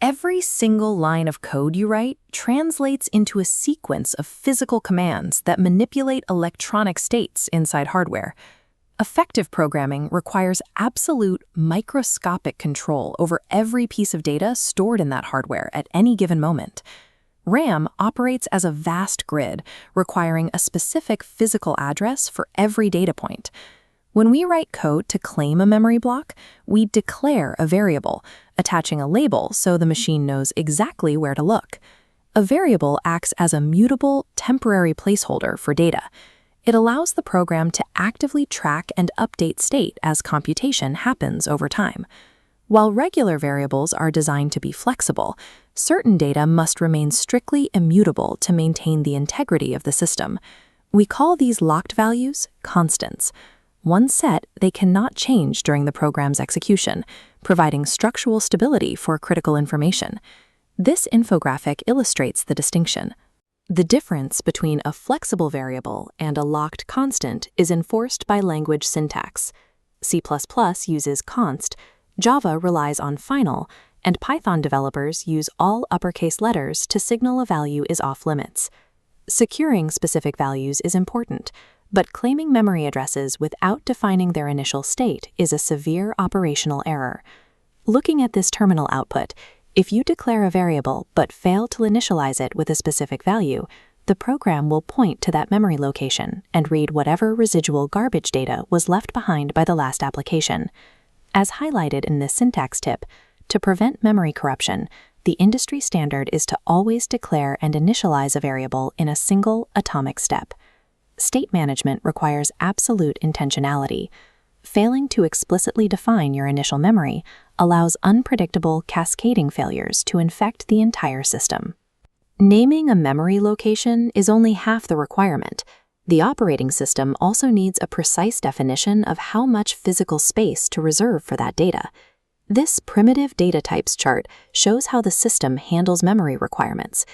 Every single line of code you write translates into a sequence of physical commands that manipulate electronic states inside hardware. Effective programming requires absolute microscopic control over every piece of data stored in that hardware at any given moment. RAM operates as a vast grid, requiring a specific physical address for every data point. When we write code to claim a memory block, we declare a variable, attaching a label so the machine knows exactly where to look. A variable acts as a mutable, temporary placeholder for data. It allows the program to actively track and update state as computation happens over time. While regular variables are designed to be flexible, certain data must remain strictly immutable to maintain the integrity of the system. We call these locked values constants. Once set, they cannot change during the program's execution, providing structural stability for critical information. This infographic illustrates the distinction. The difference between a flexible variable and a locked constant is enforced by language syntax. C++ uses const, Java relies on final, and Python developers use all uppercase letters to signal a value is off-limits. Securing specific values is important, but claiming memory addresses without defining their initial state is a severe operational error. Looking at this terminal output, if you declare a variable but fail to initialize it with a specific value, the program will point to that memory location and read whatever residual garbage data was left behind by the last application. As highlighted in this syntax tip, to prevent memory corruption, the industry standard is to always declare and initialize a variable in a single atomic step. State management requires absolute intentionality. Failing to explicitly define your initial memory allows unpredictable cascading failures to infect the entire system. Naming a memory location is only half the requirement. The operating system also needs a precise definition of how much physical space to reserve for that data. This primitive data types chart shows how the system handles memory requirements.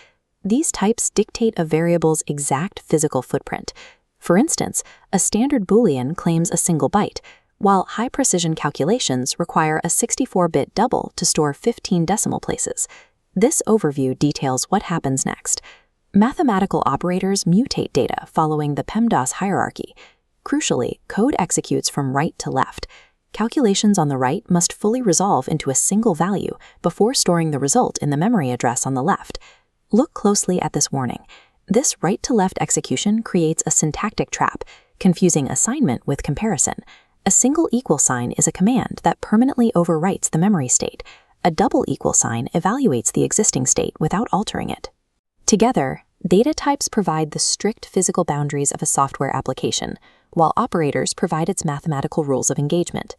These types dictate a variable's exact physical footprint. For instance, a standard Boolean claims a single byte, while high-precision calculations require a 64-bit double to store 15 decimal places. This overview details what happens next. Mathematical operators mutate data following the PEMDAS hierarchy. Crucially, code executes from right to left. Calculations on the right must fully resolve into a single value before storing the result in the memory address on the left. Look closely at this warning. This right-to-left execution creates a syntactic trap, confusing assignment with comparison. A single equal sign is a command that permanently overwrites the memory state. A double equal sign evaluates the existing state without altering it. Together, data types provide the strict physical boundaries of a software application, while operators provide its mathematical rules of engagement.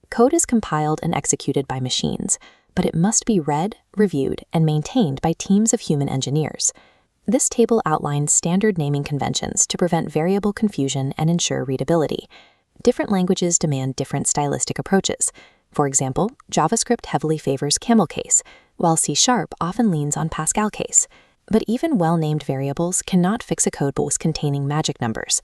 Code is compiled and executed by machines, but it must be read, reviewed, and maintained by teams of human engineers. This table outlines standard naming conventions to prevent variable confusion and ensure readability. Different languages demand different stylistic approaches. For example, JavaScript heavily favors camel case, while C# often leans on Pascal case. But even well-named variables cannot fix a codebase containing magic numbers.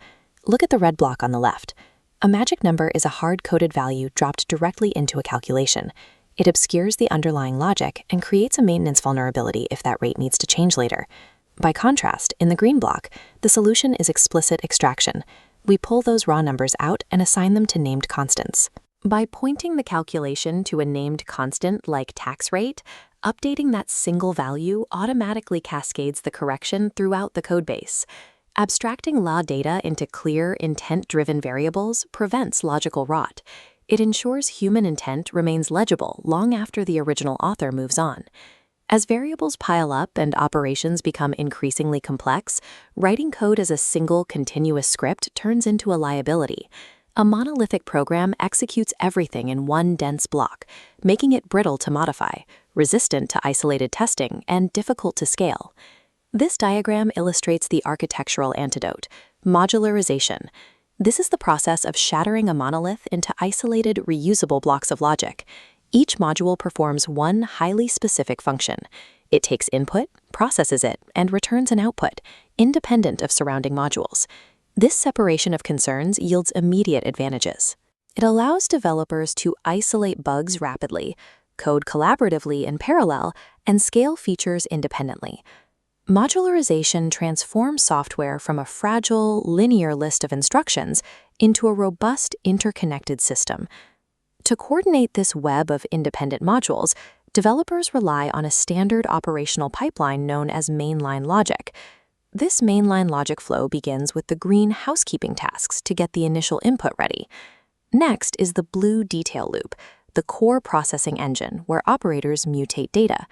Look at the red block on the left. A magic number is a hard-coded value dropped directly into a calculation. It obscures the underlying logic and creates a maintenance vulnerability if that rate needs to change later. By contrast, in the green block, the solution is explicit extraction. We pull those raw numbers out and assign them to named constants. By pointing the calculation to a named constant like tax rate, updating that single value automatically cascades the correction throughout the codebase. Abstracting raw data into clear, intent-driven variables prevents logical rot. It ensures human intent remains legible long after the original author moves on. As variables pile up and operations become increasingly complex, writing code as a single continuous script turns into a liability. A monolithic program executes everything in one dense block, making it brittle to modify, resistant to isolated testing, and difficult to scale. This diagram illustrates the architectural antidote, modularization. This is the process of shattering a monolith into isolated, reusable blocks of logic. Each module performs one highly specific function. It takes input, processes it, and returns an output, independent of surrounding modules. This separation of concerns yields immediate advantages. It allows developers to isolate bugs rapidly, code collaboratively in parallel, and scale features independently. Modularization transforms software from a fragile, linear list of instructions into a robust, interconnected system. To coordinate this web of independent modules, developers rely on a standard operational pipeline known as mainline logic. This mainline logic flow begins with the green housekeeping tasks to get the initial input ready. Next is the blue detail loop, the core processing engine where operators mutate data.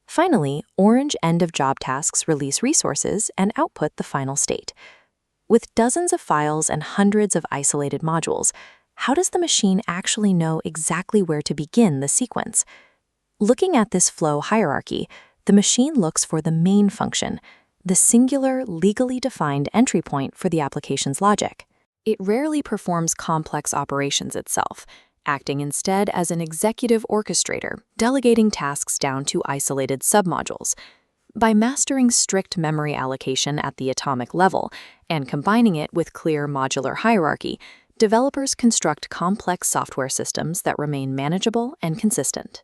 Finally, orange end-of-job tasks release resources and output the final state. With dozens of files and hundreds of isolated modules, how does the machine actually know exactly where to begin the sequence? Looking at this flow hierarchy, the machine looks for the main function, the singular, legally defined entry point for the application's logic. It rarely performs complex operations itself, acting instead as an executive orchestrator, delegating tasks down to isolated submodules. By mastering strict memory allocation at the atomic level and combining it with clear modular hierarchy, developers construct complex software systems that remain manageable and consistent.